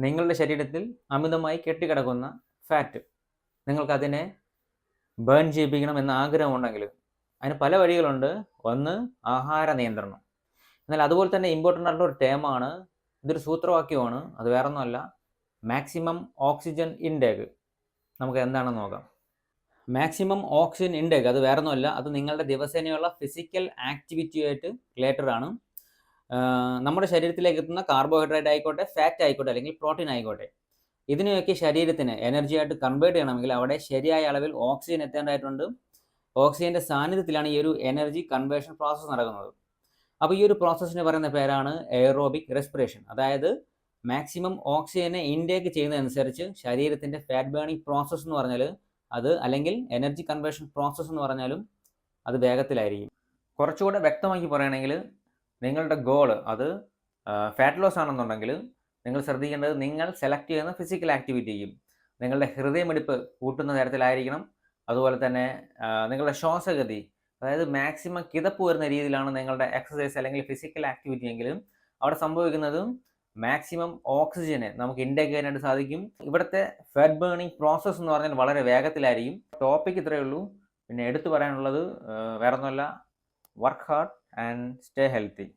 നിങ്ങളുടെ ശരീരത്തിൽ അമിതമായി കെട്ടിക്കിടക്കുന്ന ഫാറ്റ്, നിങ്ങൾക്കതിനെ ബേൺ ചെയ്യിപ്പിക്കണം എന്ന ആഗ്രഹമുണ്ടെങ്കിൽ അതിന് പല വഴികളുണ്ട്. ഒന്ന്, ആഹാര നിയന്ത്രണം. എന്നാൽ അതുപോലെ തന്നെ ഇമ്പോർട്ടൻ്റ് ആയിട്ടുള്ള ഒരു ടേമാണ്, ഇതൊരു സൂത്രവാക്യമാണ്, അത് വേറൊന്നുമല്ല, മാക്സിമം ഓക്സിജൻ ഇൻടേക്ക്. നമുക്ക് എന്താണെന്ന് നോക്കാം. മാക്സിമം ഓക്സിജൻ ഇൻടേക്ക് അത് വേറൊന്നുമല്ല, അത് നിങ്ങളുടെ ദിവസേനയുള്ള ഫിസിക്കൽ ആക്ടിവിറ്റിയായിട്ട് റിലേറ്റഡ് ആണ്. നമ്മുടെ ശരീരത്തിലേക്ക് എത്തുന്ന കാർബോഹൈഡ്രേറ്റ് ആയിക്കോട്ടെ, ഫാറ്റ് ആയിക്കോട്ടെ, അല്ലെങ്കിൽ പ്രോട്ടീൻ ആയിക്കോട്ടെ, ഇതിനെയൊക്കെ ശരീരത്തിന് എനർജി ആയിട്ട് കൺവേർട്ട് ചെയ്യണമെങ്കിൽ അവിടെ ശരിയായ അളവിൽ ഓക്സിജൻ എത്തേണ്ടതായിട്ടുണ്ട്. ഓക്സിജൻ്റെ സാന്നിധ്യത്തിലാണ് ഈ ഒരു എനർജി കൺവേർഷൻ പ്രോസസ്സ് നടക്കുന്നത്. അപ്പോൾ ഈ ഒരു പ്രോസസ്സിന് പറയുന്ന പേരാണ് എയറോബിക് റെസ്പിറേഷൻ. അതായത് മാക്സിമം ഓക്സിജനെ ഇൻടേക്ക് ചെയ്യുന്നതനുസരിച്ച് ശരീരത്തിൻ്റെ ഫാറ്റ് ബേണിംഗ് പ്രോസസ്സ് എന്ന് പറഞ്ഞാൽ അത്, അല്ലെങ്കിൽ എനർജി കൺവേർഷൻ പ്രോസസ്സ് എന്ന് പറഞ്ഞാലും അത് വേഗത്തിലായിരിക്കും. കുറച്ചുകൂടെ വ്യക്തമാക്കി പറയുകയാണെങ്കിൽ, നിങ്ങളുടെ ഗോള് അത് ഫാറ്റ് ലോസ് ആണെന്നുണ്ടെങ്കിൽ നിങ്ങൾ ശ്രദ്ധിക്കേണ്ടത് നിങ്ങൾ സെലക്ട് ചെയ്യുന്ന ഫിസിക്കൽ ആക്ടിവിറ്റിയും നിങ്ങളുടെ ഹൃദയമിടിപ്പ് കൂട്ടുന്ന തരത്തിലായിരിക്കണം. അതുപോലെ തന്നെ നിങ്ങളുടെ ശ്വാസഗതി, അതായത് മാക്സിമം കിതപ്പ് വരുന്ന രീതിയിലാണ് നിങ്ങളുടെ എക്സസൈസ് അല്ലെങ്കിൽ ഫിസിക്കൽ ആക്ടിവിറ്റി എങ്കിലും അവിടെ സംഭവിക്കുന്നതും മാക്സിമം ഓക്സിജനെ നമുക്ക് ഇൻടേക്ക് ചെയ്യാനായിട്ട് സാധിക്കും. ഇവിടുത്തെ ഫാറ്റ് ബേണിംഗ് പ്രോസസ്സ് എന്ന് പറഞ്ഞാൽ വളരെ വേഗത്തിലായിരിക്കും. ടോപ്പിക് ഇത്രയേ ഉള്ളൂ. പിന്നെ എടുത്തു പറയാനുള്ളത് വേറൊന്നുമല്ല, work hard and stay healthy.